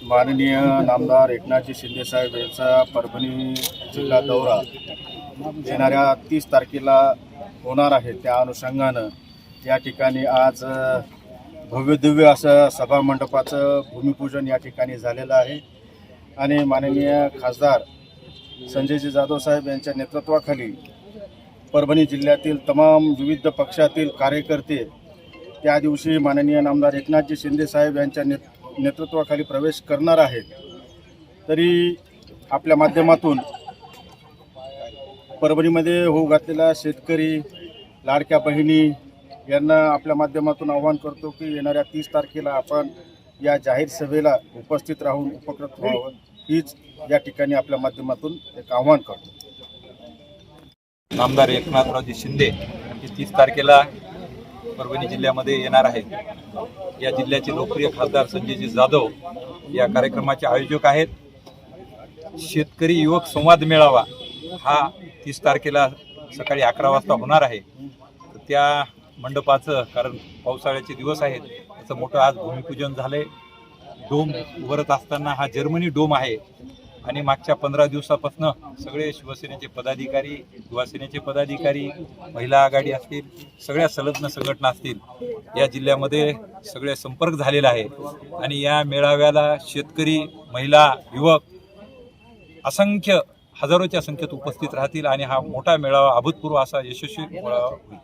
माननीय नामदार एकनाथजी शिंदे साहेब यांचा परभणी जिल्हा दौरा येणाऱ्या 30 तारखेला होणार आहे। त्या अनुषंगानं या ठिकाणी आज भव्यदिव्य असं सभामंडपाचं भूमिपूजन या ठिकाणी झालेलं आहे आणि माननीय खासदार संजयजी जाधव साहेब यांच्या नेतृत्वाखाली परभणी जिल्ह्यातील तमाम विविध पक्षातील कार्यकर्ते त्या दिवशी माननीय नामदार एकनाथजी शिंदे साहेब यांच्या नेतृत्वाखाली प्रवेश करणार आहेत। तरी आपल्या माध्यमातून परभणीमध्ये होऊ घातलेला शेतकरी लाडक्या बहिणी यांना आपल्या माध्यमातून आवाहन करतो की येणाऱ्या 30 तारखेला आपण या जाहीर सभेला उपस्थित राहून उपकृत व्हावं, हीच या ठिकाणी आपल्या माध्यमातून एक आवाहन करतो। नामदार एकनाथरावजी शिंदे हे 30 तारखेला परभणी जिल्ह्यामध्ये येणार आहेत। या जिल्ह्याचे लोकप्रिय खासदार संजयजी जाधव या कार्यक्रमाचे आयोजक आहेत। शेतकरी युवक संवाद मेळावा हा 30 तारखेला सकाळी 11 वाजता होणार आहे। त्या मंडपाचं, कारण पावसाळ्याचे दिवस आहेत, त्याचं मोठं आज भूमिपूजन झालंय। डोम उभारत असताना हा जर्मनी डोम आहे आणि मागच्या 15 दिवसापासून सगळे शिवसेनेचे पदाधिकारी, युवासेनेचे पदाधिकारी, महिला आघाडी असतील, सगळ्या संलग्न संघटना असतील, या जिल्ह्यामध्ये सगळे संपर्क झालेला आहे आणि या मेळाव्याला शेतकरी, महिला, युवक हजारोच्या संख्येत उपस्थित राहतील आणि हा मोठा मेळावा अभूतपूर्व असा यशस्वी होईल।